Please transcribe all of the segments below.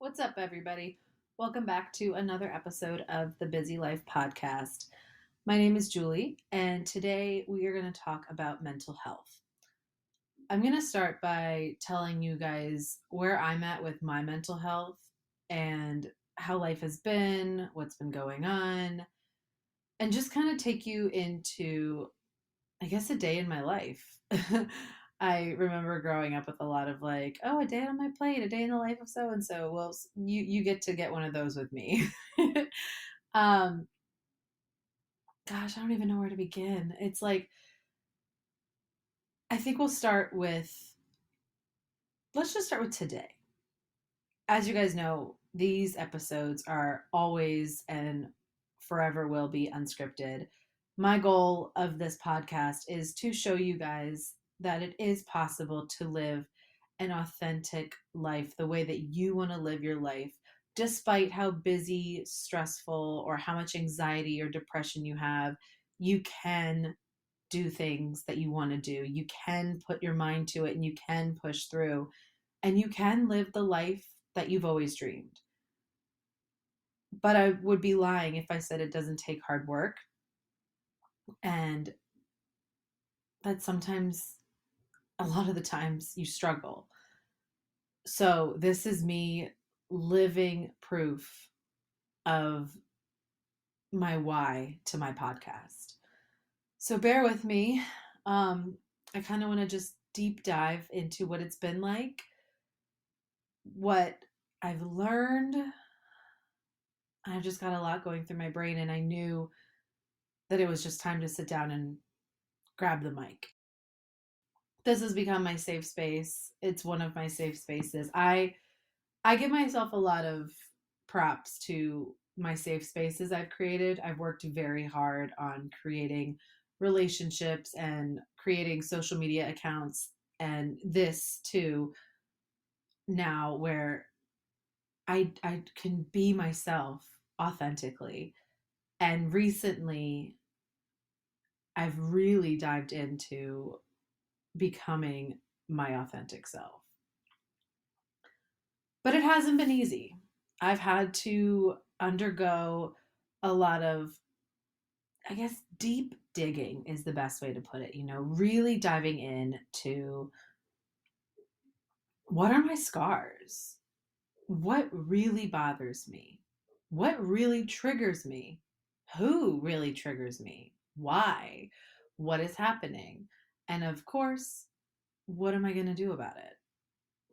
What's up, everybody? Welcome back to another episode of the Busy Life Podcast. My name is Julie, and today we are going to talk about mental health. I'm going to start by telling you guys where I'm at with my mental health and how life has been, what's been going on, and just kind of take you into, I guess, a day in my life. I remember growing up with a lot of like, oh, a day on my plate, a day in the life of so and so. Well, you get one of those with me. um, Gosh, I don't even know where to begin. It's like I think we'll start with let's just start with today. As you guys know, these episodes are always and forever will be unscripted. My goal of this podcast is to show you guys that it is possible to live an authentic life the way that you want to live your life, despite how busy, stressful, or how much anxiety or depression you have. You can do things that you want to do. You can put your mind to it and you can push through and you can live the life that you've always dreamed. But I would be lying if I said it doesn't take hard work and that sometimes, a lot of the times, you struggle. So, this is me living proof of my why to my podcast. So, bear with me. I kind of want to just deep dive into what it's been like, what I've learned. I've just got a lot going through my brain, and I knew that it was just time to sit down and grab the mic. This has become my safe space. It's one of my safe spaces. I give myself a lot of props to my safe spaces I've created. I've worked very hard on creating relationships and creating social media accounts and this too now where I can be myself authentically. And recently I've really dived into becoming my authentic self. But it hasn't been easy. I've had to undergo a lot of, I guess, deep digging is the best way to put it, really diving in to what are my scars? What really bothers me? What really triggers me? Who really triggers me? Why? What is happening? And of course, what am I going to do about it?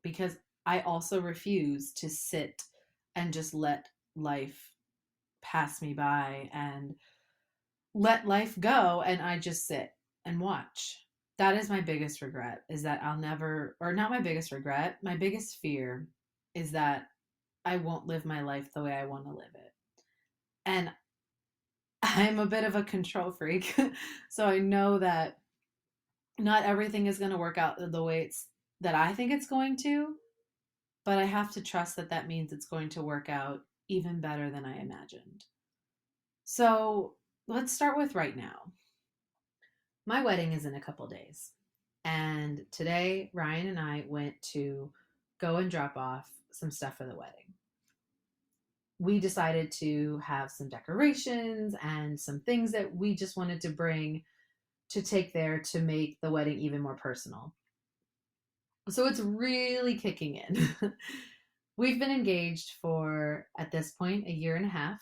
Because I also refuse to sit and just let life pass me by and let life go and I just sit and watch. That is my biggest regret is that I'll never, or not my biggest regret, my biggest fear is that I won't live my life the way I want to live it. And I'm a bit of a control freak. So I know that not everything is going to work out the way that I think it's going to, but I have to trust that that means it's going to work out even better than I imagined. So let's start with right now. My wedding is in a couple days. And today, Ryan and I went to go and drop off some stuff for the wedding. We decided to have some decorations and some things that we just wanted to bring to take there to make the wedding even more personal. So it's really kicking in. We've been engaged for, at this point, a year and a half.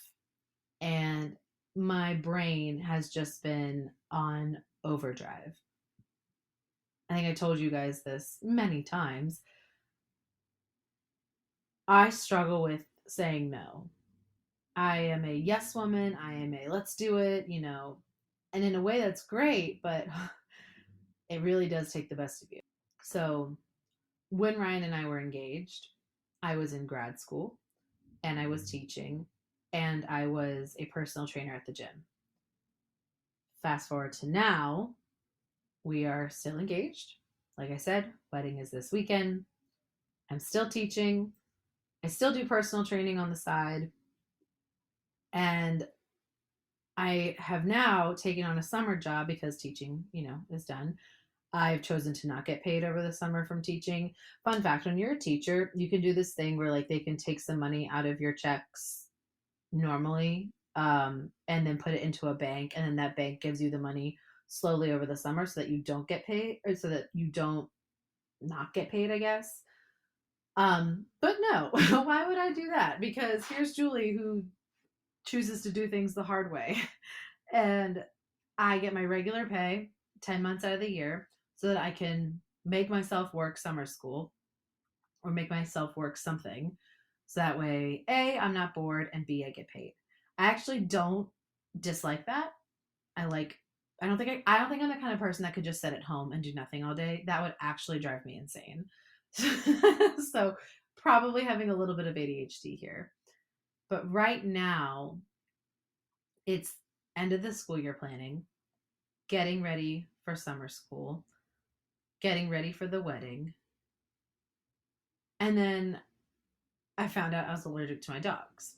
And my brain has just been on overdrive. I think I told you guys this many times. I struggle with saying no. I am a yes woman. I am a let's do it, and in a way that's great, but it really does take the best of you. So when Ryan and I were engaged, I was in grad school and I was teaching and I was a personal trainer at the gym. Fast forward to now, we are still engaged. Like I said, wedding is this weekend. I'm still teaching. I still do personal training on the side. And I have now taken on a summer job because teaching, is done. I've chosen to not get paid over the summer from teaching. Fun fact, when you're a teacher, you can do this thing where like they can take some money out of your checks normally, and then put it into a bank, and then that bank gives you the money slowly over the summer so that you don't get paid, or so that you don't not get paid, I guess. But no, why would I do that? Because here's Julie who chooses to do things the hard way. And I get my regular pay 10 months out of the year so that I can make myself work summer school or make myself work something. So that way, A, I'm not bored, and B, I get paid. I actually don't dislike that. I like I don't think I'm the kind of person that could just sit at home and do nothing all day. That would actually drive me insane. So probably having a little bit of ADHD here. But right now, it's end of the school year planning, getting ready for summer school, getting ready for the wedding. And then I found out I was allergic to my dogs.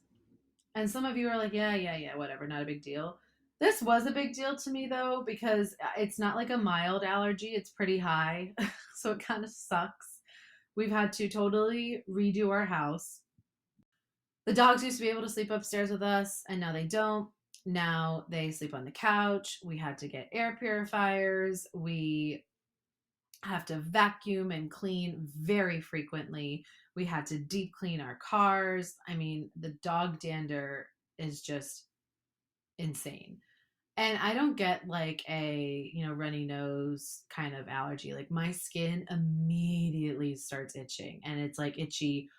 And some of you are like, yeah, whatever, not a big deal. This was a big deal to me though, because it's not like a mild allergy, it's pretty high. So it kind of sucks. We've had to totally redo our house. The dogs used to be able to sleep upstairs with us, and now they don't. Now they sleep on the couch. We had to get air purifiers. We have to vacuum and clean very frequently. We had to deep clean our cars. I mean, the dog dander is just insane. And I don't get like a, runny nose kind of allergy. Like my skin immediately starts itching, and it's like itchy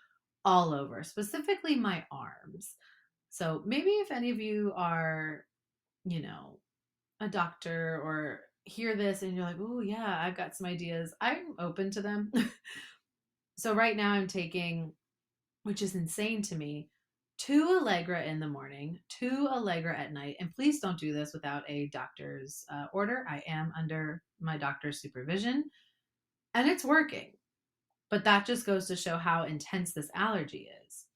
all over, specifically my arms. So maybe if any of you are, you know, a doctor or hear this and you're like, oh, yeah, I've got some ideas, I'm open to them. So right now I'm taking, which is insane to me, 2 Allegra in the morning, 2 Allegra at night. And please don't do this without a doctor's order. I am under my doctor's supervision and it's working. But that just goes to show how intense this allergy is.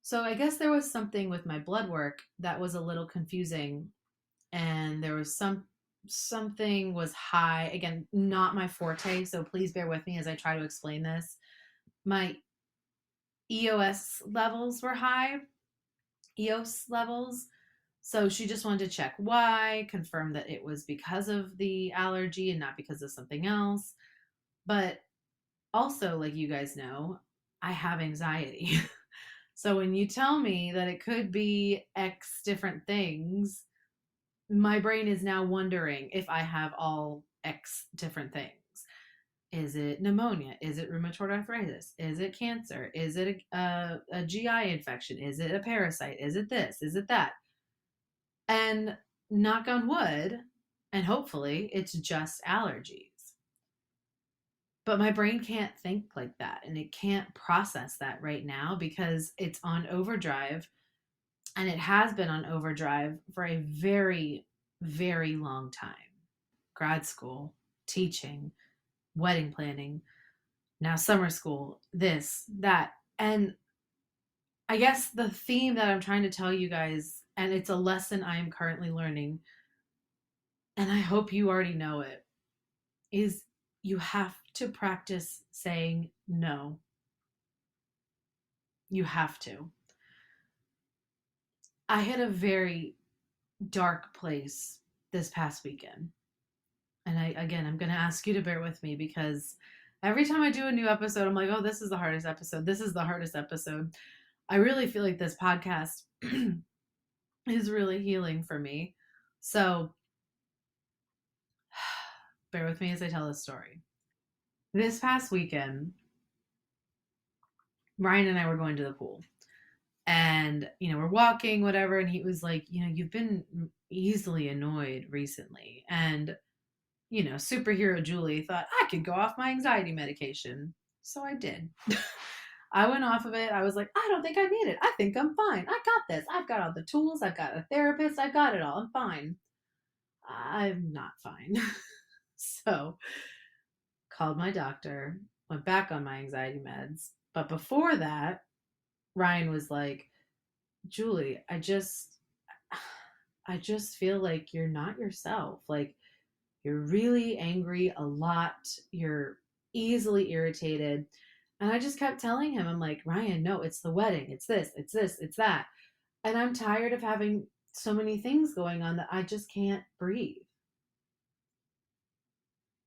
So I guess there was something with my blood work that was a little confusing, and there was something was high. Again, not my forte, so please bear with me as I try to explain this. My EOS levels were high, EOS levels. So she just wanted to check why, confirm that it was because of the allergy and not because of something else. But also, like you guys know, I have anxiety. So when you tell me that it could be X different things, my brain is now wondering if I have all X different things. Is it pneumonia? Is it rheumatoid arthritis? Is it cancer? Is it a GI infection? Is it a parasite? Is it this? Is it that? And knock on wood, and hopefully it's just allergies. But my brain can't think like that, and it can't process that right now because it's on overdrive, and it has been on overdrive for a very, very long time. Grad school, teaching, wedding planning, now summer school, this, that. And I guess the theme that I'm trying to tell you guys, and it's a lesson I am currently learning, and I hope you already know it, is you have to practice saying no. You have to. I hit a very dark place this past weekend. And I'm going to ask you to bear with me because every time I do a new episode, I'm like, oh, this is the hardest episode. This is the hardest episode. I really feel like this podcast is really healing for me. So bear with me as I tell this story. This past weekend, Ryan and I were going to the pool. And, we're walking, whatever. And he was like, you've been easily annoyed recently. And, superhero Julie thought I could go off my anxiety medication. So I did. I went off of it. I was like, I don't think I need it. I think I'm fine. I got this. I've got all the tools. I've got a therapist. I've got it all. I'm fine. I'm not fine. So called my doctor, went back on my anxiety meds. But before that, Ryan was like, Julie, I just feel like you're not yourself. Like You're really angry a lot. You're easily irritated. And I just kept telling him, I'm like, Ryan, no, it's the wedding. It's this, it's that. And I'm tired of having so many things going on that I just can't breathe.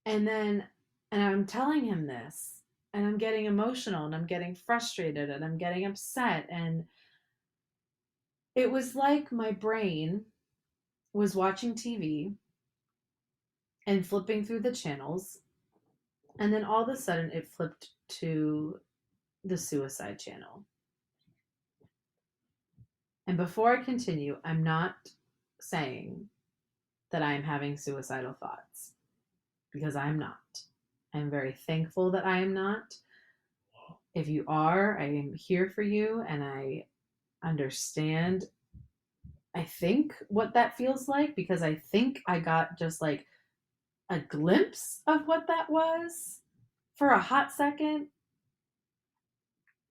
And then, and I'm telling him this, and I'm getting emotional, and I'm getting frustrated, and I'm getting upset. And it was like my brain was watching TV and flipping through the channels. And then all of a sudden, it flipped to the suicide channel. And before I continue, I'm not saying that I am having suicidal thoughts, because I am not. I'm very thankful that I am not. If you are, I am here for you, and I understand, I think, what that feels like, because I think I got just like a glimpse of what that was for a hot second,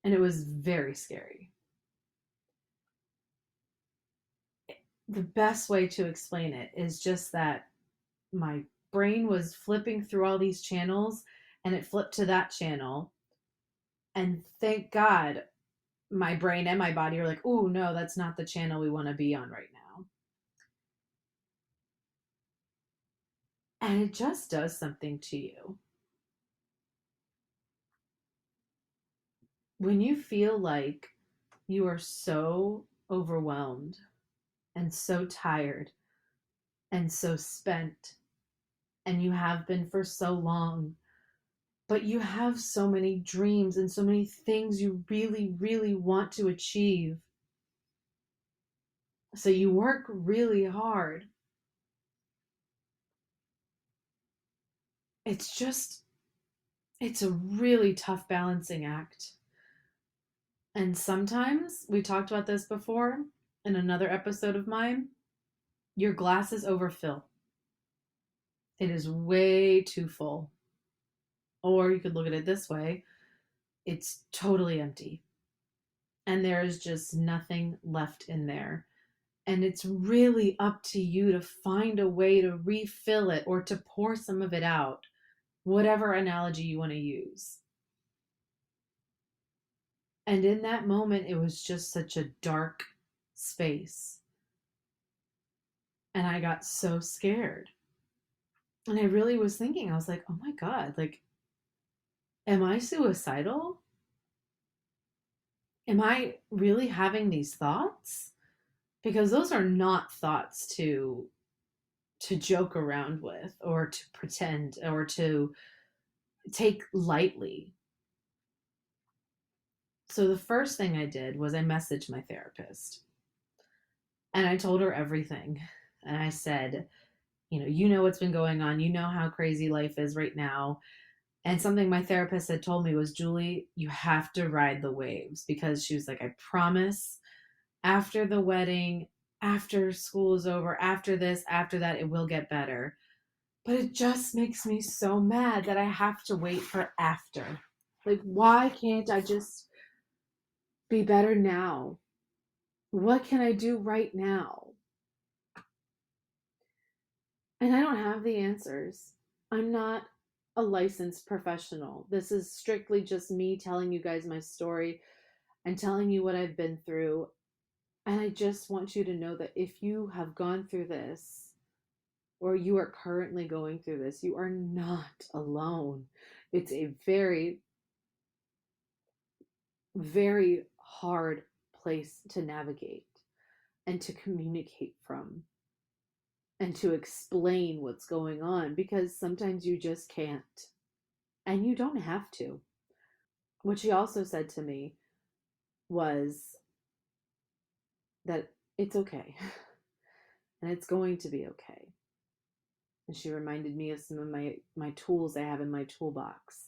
and it was very scary. The best way to explain it is just that my brain was flipping through all these channels, and it flipped to that channel. And thank God my brain and my body are like, oh, no, that's not the channel we want to be on right now. And it just does something to you. When you feel like you are so overwhelmed and so tired and so spent, and you have been for so long, but you have so many dreams and so many things you really, really want to achieve. So you work really hard. It's a really tough balancing act. And sometimes, we talked about this before in another episode of mine, your glass is overfill. It is way too full. Or you could look at it this way, it's totally empty. And there is just nothing left in there. And it's really up to you to find a way to refill it or to pour some of it out, whatever analogy you want to use. And in that moment, it was just such a dark space. And I got so scared. And I really was thinking, I was like, oh my God, like, am I suicidal? Am I really having these thoughts? Because those are not thoughts to joke around with, or to pretend, or to take lightly. So the first thing I did was I messaged my therapist, and I told her everything. And I said, you know what's been going on. You know how crazy life is right now. And something my therapist had told me was, Julie, you have to ride the waves, because she was like, I promise, after the wedding, after school is over, after this, after that, it will get better. But it just makes me so mad that I have to wait for after. Like, why can't I just be better now? What can I do right now? And I don't have the answers. I'm not a licensed professional. This is strictly just me telling you guys my story and telling you what I've been through. And I just want you to know that if you have gone through this, or you are currently going through this, you are not alone. It's a very, very hard place to navigate and to communicate from and to explain what's going on, because sometimes you just can't, and you don't have to. What she also said to me was that it's okay and it's going to be okay. And she reminded me of some of my tools I have in my toolbox.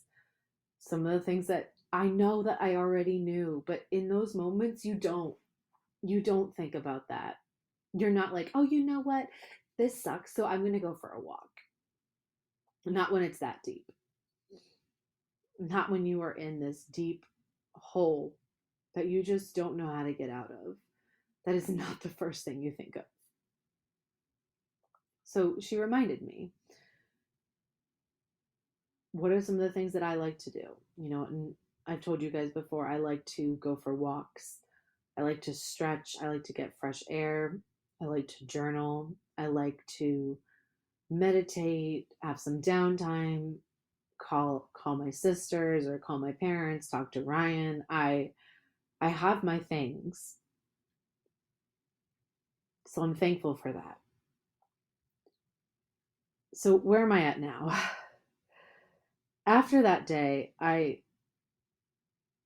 Some of the things that I know that I already knew, but in those moments you don't think about that. You're not like, oh, you know what? This sucks, so I'm going to go for a walk. Not when it's that deep. Not when you are in this deep hole that you just don't know how to get out of. That is not the first thing you think of. So she reminded me. what are some of the things that I like to do? And I've told you guys before, I like to go for walks. I like to stretch. I like to get fresh air. I like to journal. I like to meditate, have some downtime, call my sisters or call my parents, talk to Ryan. I have my things. So I'm thankful for that. So where am I at now? After that day, God,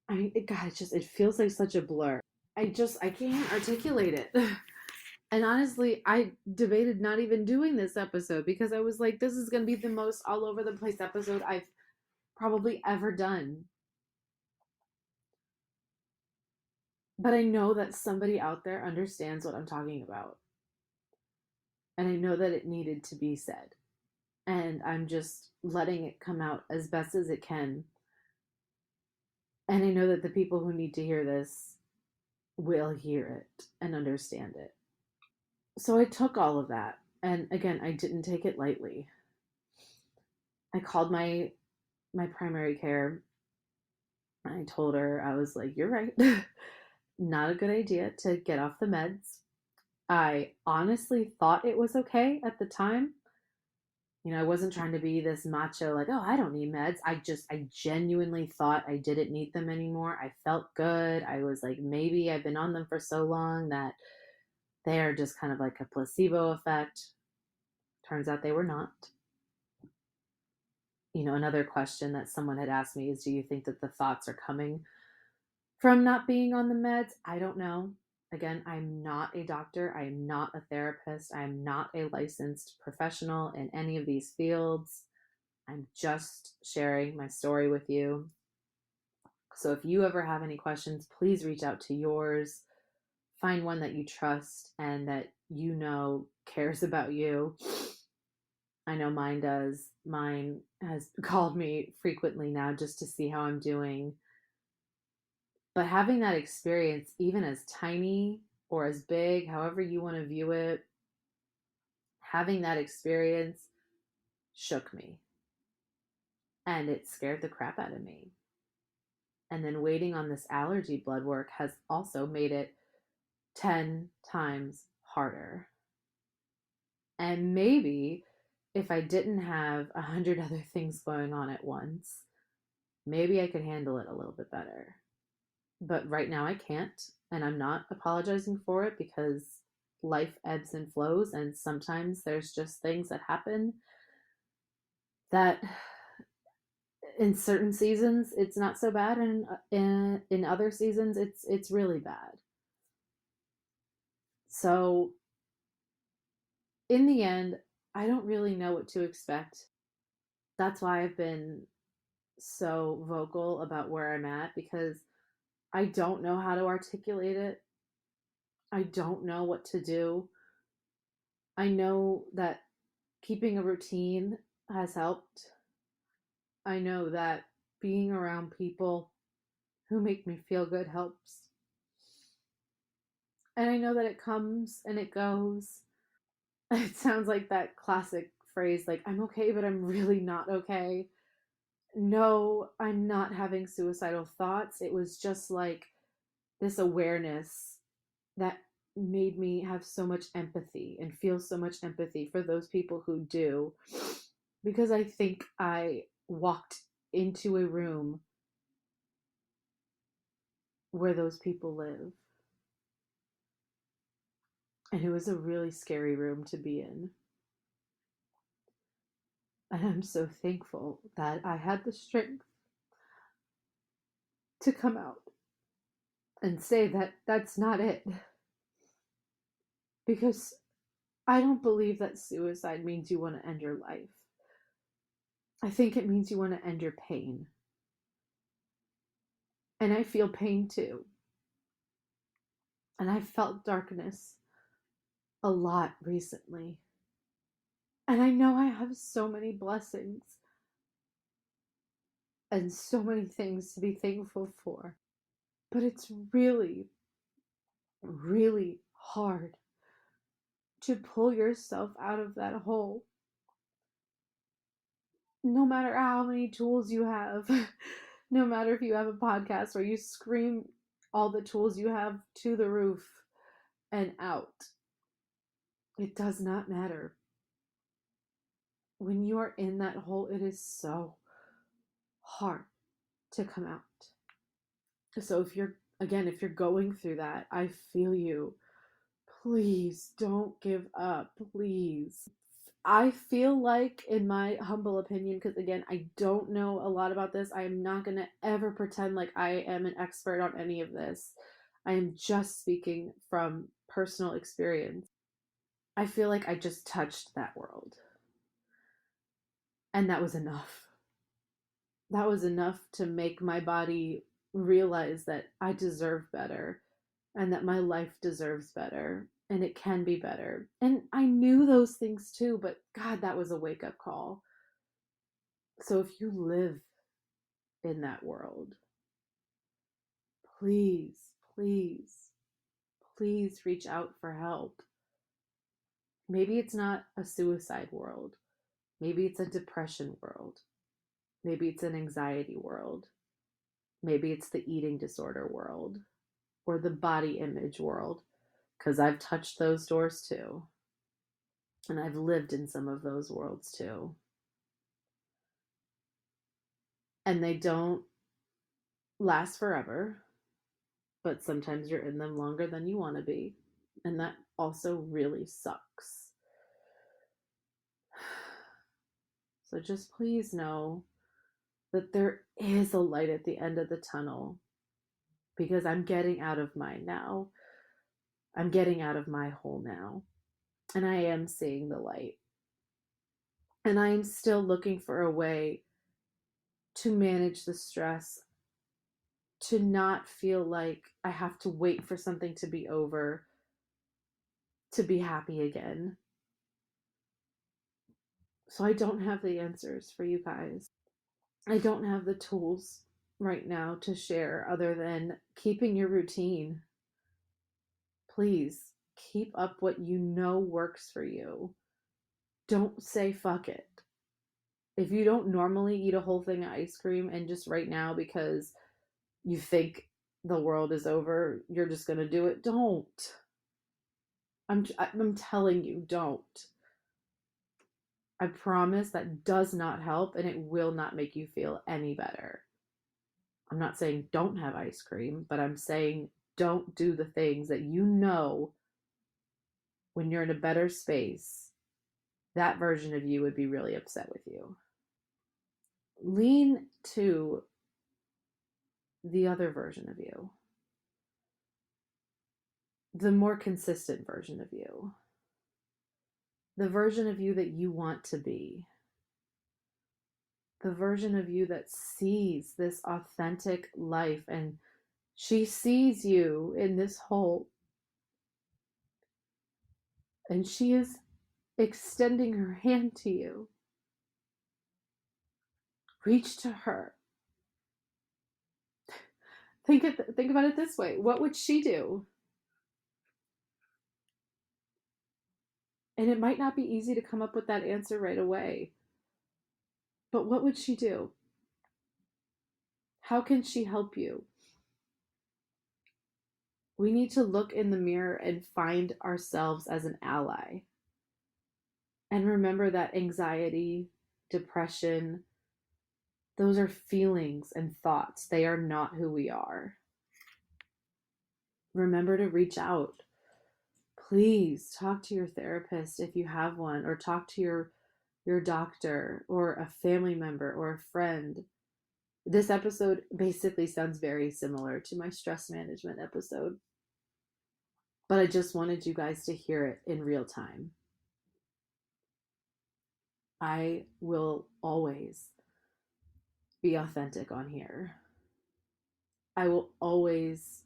it feels like such a blur. I can't articulate it. And honestly, I debated not even doing this episode because I was like, this is going to be the most all over the place episode I've probably ever done. But I know that somebody out there understands what I'm talking about. And I know that it needed to be said. And I'm just letting it come out as best as it can. And I know that the people who need to hear this will hear it and understand it. So I took all of that. And again, I didn't take it lightly. I called my primary care. I told her, I was like, you're right. Not a good idea to get off the meds. I honestly thought it was okay at the time. I wasn't trying to be this macho, like, oh, I don't need meds. I genuinely thought I didn't need them anymore. I felt good. I was like, maybe I've been on them for so long that they are just kind of like a placebo effect. Turns out they were not. Another question that someone had asked me is, do you think that the thoughts are coming from not being on the meds? I don't know. Again, I'm not a doctor. I am not a therapist. I am not a licensed professional in any of these fields. I'm just sharing my story with you. So if you ever have any questions, please reach out to yours. Find one that you trust and that cares about you. I know mine does. Mine has called me frequently now just to see how I'm doing. But having that experience, even as tiny or as big, however you want to view it, having that experience shook me. And it scared the crap out of me. And then waiting on this allergy blood work has also made it 10 times harder. And maybe if I didn't have 100 other things going on at once, maybe I could handle it a little bit better. But right now I can't, and I'm not apologizing for it because life ebbs and flows, and sometimes there's just things that happen that in certain seasons it's not so bad, and in other seasons it's really bad. So in the end, I don't really know what to expect. That's why I've been so vocal about where I'm at, because I don't know how to articulate it. I don't know what to do. I know that keeping a routine has helped. I know that being around people who make me feel good helps. And I know that it comes and it goes. It sounds like that classic phrase, like, I'm okay, but I'm really not okay. No, I'm not having suicidal thoughts. It was just like this awareness that made me have so much empathy and feel so much empathy for those people who do. Because I think I walked into a room where those people live. And it was a really scary room to be in. And I'm so thankful that I had the strength to come out and say that that's not it. Because I don't believe that suicide means you want to end your life. I think it means you want to end your pain. And I feel pain too. And I felt darkness a lot recently. And I know I have so many blessings and so many things to be thankful for. But it's really, really hard to pull yourself out of that hole no matter how many tools you have, no matter if you have a podcast where you scream all the tools you have to the roof and out, it does not matter. When you are in that hole, it is so hard to come out. So if you're going through that, I feel you. Please don't give up, please. I feel like, in my humble opinion, because again, I don't know a lot about this, I am not going to ever pretend like I am an expert on any of this. I am just speaking from personal experience. I feel like I just touched that world. And that was enough. That was enough to make my body realize that I deserve better and that my life deserves better and it can be better. And I knew those things too, but God, that was a wake up call. So if you live in that world, please, please, please reach out for help. Maybe it's not a suicide world. Maybe it's a depression world. Maybe it's an anxiety world. Maybe it's the eating disorder world or the body image world, because I've touched those doors too. And I've lived in some of those worlds too. And they don't last forever, but sometimes you're in them longer than you want to be. And that also really sucks. So just please know that there is a light at the end of the tunnel, because I'm getting out of mine now. I'm getting out of my hole now. And I am seeing the light. And I am still looking for a way to manage the stress, to not feel like I have to wait for something to be over to be happy again. So I don't have the answers for you guys. I don't have the tools right now to share other than keeping your routine. Please keep up what you know works for you. Don't say fuck it. If you don't normally eat a whole thing of ice cream and just right now because you think the world is over, you're just going to do it, don't. I'm telling you, don't. I promise that does not help and it will not make you feel any better. I'm not saying don't have ice cream, but I'm saying don't do the things that you know when you're in a better space, that version of you would be really upset with you. Lean to the other version of you, the more consistent version of you, the version of you that you want to be, the version of you that sees this authentic life, and she sees you in this hole and she is extending her hand to you. Reach to her. Think about it this way. What would she do? And it might not be easy to come up with that answer right away. But what would she do? How can she help you? We need to look in the mirror and find ourselves as an ally. And remember that anxiety, depression, those are feelings and thoughts. They are not who we are. Remember to reach out. Please talk to your therapist if you have one, or talk to your doctor or a family member or a friend. This episode basically sounds very similar to my stress management episode, but I just wanted you guys to hear it in real time. I will always be authentic on here. I will always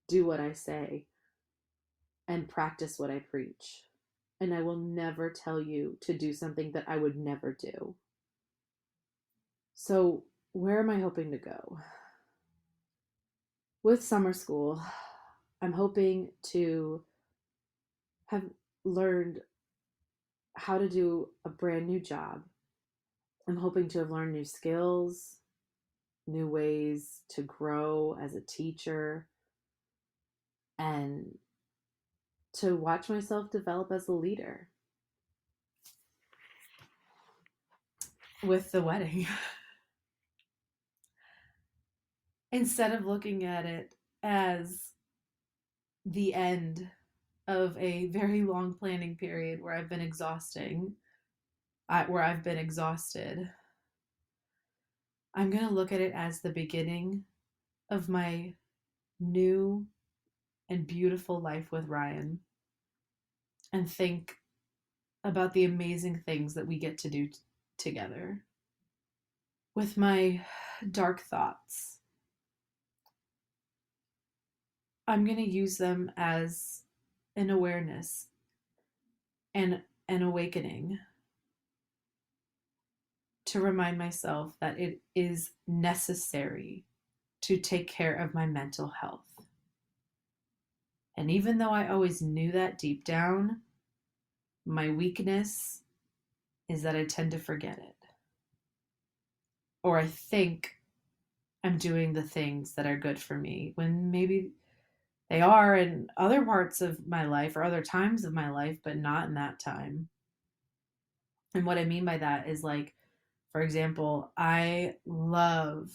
do what I say and practice what I preach. And I will never tell you to do something that I would never do. So, where am I hoping to go? With summer school, I'm hoping to have learned how to do a brand new job. I'm hoping to have learned new skills, new ways to grow as a teacher, and to watch myself develop as a leader. With the wedding, instead of looking at it as the end of a very long planning period where I've been exhausted, I'm going to look at it as the beginning of my new and beautiful life with Ryan and think about the amazing things that we get to do together. With my dark thoughts, I'm going to use them as an awareness and an awakening to remind myself that it is necessary to take care of my mental health. And even though I always knew that deep down, my weakness is that I tend to forget it. Or I think I'm doing the things that are good for me when maybe they are in other parts of my life or other times of my life, but not in that time. And what I mean by that is, like, for example, I love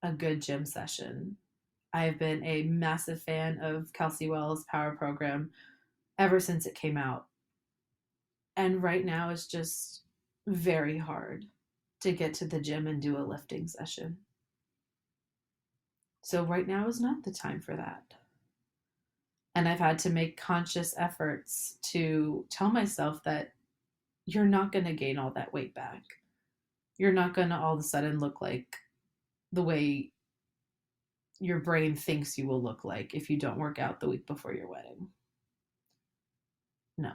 a good gym session. I've been a massive fan of Kelsey Wells' Power Program ever since it came out. And right now it's just very hard to get to the gym and do a lifting session. So right now is not the time for that. And I've had to make conscious efforts to tell myself that you're not going to gain all that weight back. You're not going to all of a sudden look like the way your brain thinks you will look like if you don't work out the week before your wedding. No.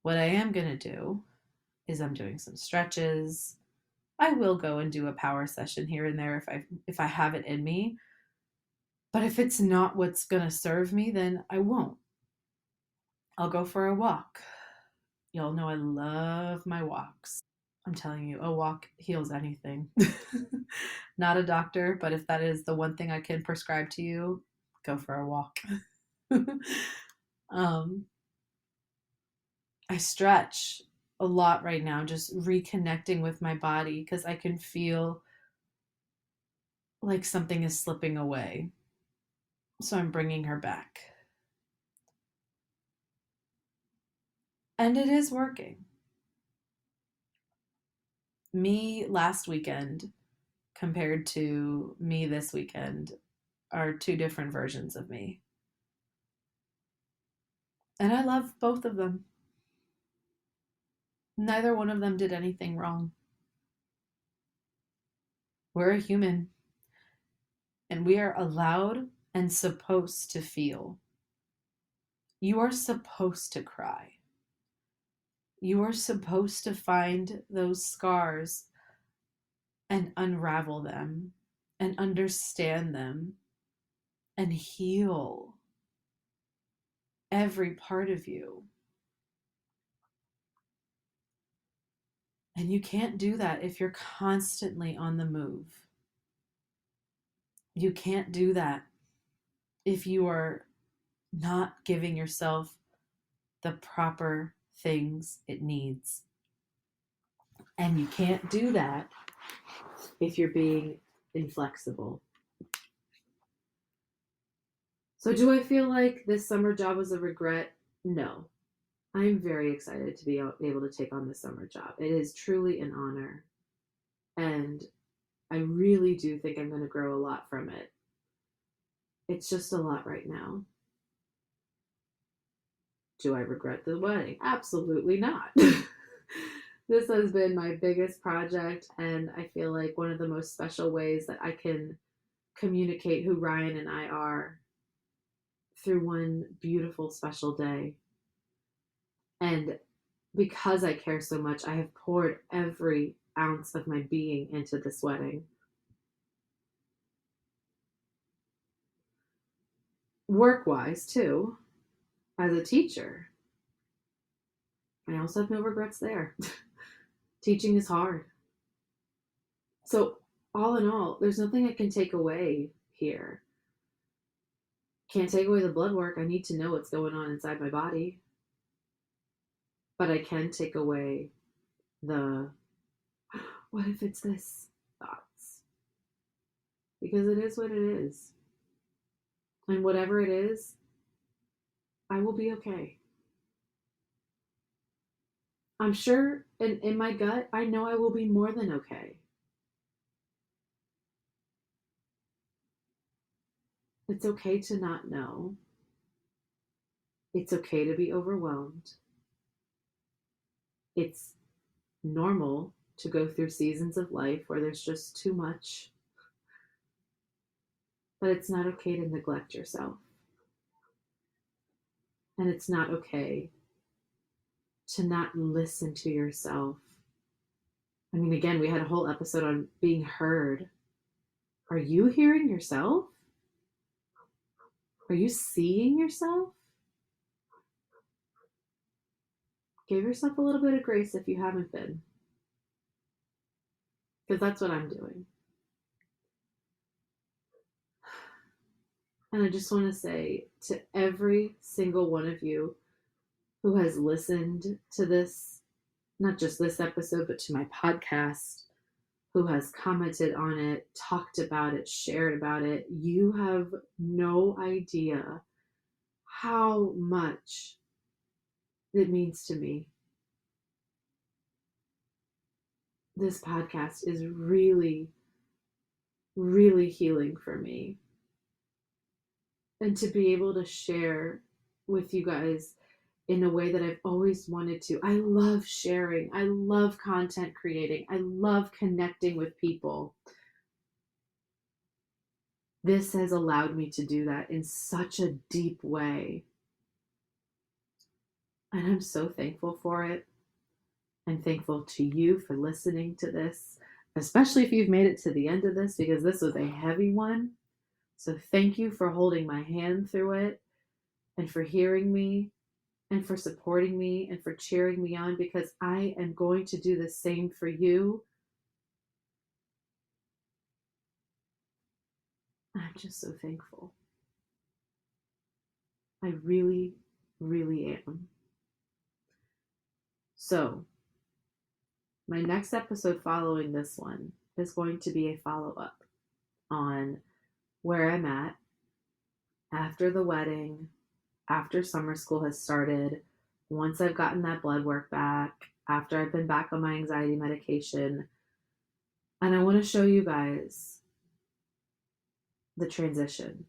What I am going to do is I'm doing some stretches. I will go and do a power session here and there if I have it in me. But if it's not what's going to serve me, then I won't. I'll go for a walk. Y'all know I love my walks. I'm telling you, a walk heals anything. Not a doctor, but if that is the one thing I can prescribe to you, go for a walk. I stretch a lot right now, just reconnecting with my body because I can feel like something is slipping away. So I'm bringing her back. And it is working. Me last weekend compared to me this weekend are two different versions of me. And I love both of them. Neither one of them did anything wrong. We're a human, and we are allowed and supposed to feel. You are supposed to cry. You are supposed to find those scars and unravel them and understand them and heal every part of you. And you can't do that if you're constantly on the move. You can't do that if you are not giving yourself the proper things it needs. And you can't do that if you're being inflexible. So, do I feel like this summer job was a regret? No. I'm very excited to be able to take on this summer job. It is truly an honor. And I really do think I'm going to grow a lot from it. It's just a lot right now. Do I regret the wedding? Absolutely not. This has been my biggest project, and I feel like one of the most special ways that I can communicate who Ryan and I are through one beautiful, special day. And because I care so much, I have poured every ounce of my being into this wedding. Work-wise, too, as a teacher, I also have no regrets there. Teaching is hard. So, all in all, there's nothing I can take away here. Can't take away the blood work. I need to know what's going on inside my body. But I can take away the what if it's this thoughts. Because it is what it is. And whatever it is, I will be okay. I'm sure in my gut, I know I will be more than okay. It's okay to not know. It's okay to be overwhelmed. It's normal to go through seasons of life where there's just too much. But it's not okay to neglect yourself. And it's not okay to not listen to yourself. I mean, again, we had a whole episode on being heard. Are you hearing yourself? Are you seeing yourself? Give yourself a little bit of grace if you haven't been. Because that's what I'm doing. And I just want to say to every single one of you who has listened to this, not just this episode, but to my podcast, who has commented on it, talked about it, shared about it, you have no idea how much it means to me. This podcast is really, really healing for me. And to be able to share with you guys in a way that I've always wanted to. I love sharing. I love content creating. I love connecting with people. This has allowed me to do that in such a deep way. And I'm so thankful for it. I'm thankful to you for listening to this, especially if you've made it to the end of this, because this was a heavy one. So thank you for holding my hand through it and for hearing me and for supporting me and for cheering me on, because I am going to do the same for you. I'm just so thankful. I really, really am. So, my next episode following this one is going to be a follow-up on where I'm at after the wedding, after summer school has started, once I've gotten that blood work back, after I've been back on my anxiety medication. And I want to show you guys the transition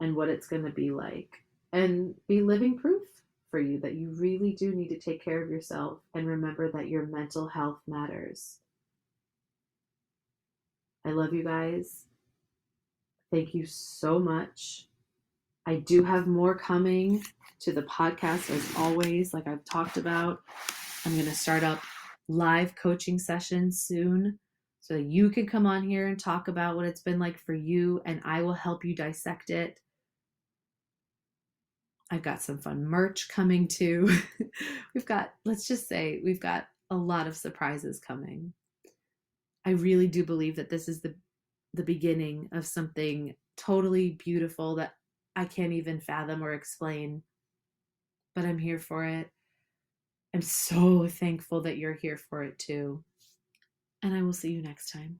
and what it's going to be like, and be living proof for you that you really do need to take care of yourself and remember that your mental health matters. I love you guys. Thank you so much. I do have more coming to the podcast as always, like I've talked about. I'm going to start up live coaching sessions soon so that you can come on here and talk about what it's been like for you, and I will help you dissect it. I've got some fun merch coming too. Let's just say, we've got a lot of surprises coming. I really do believe that this is the beginning of something totally beautiful that I can't even fathom or explain, but I'm here for it. I'm so thankful that you're here for it too. And I will see you next time.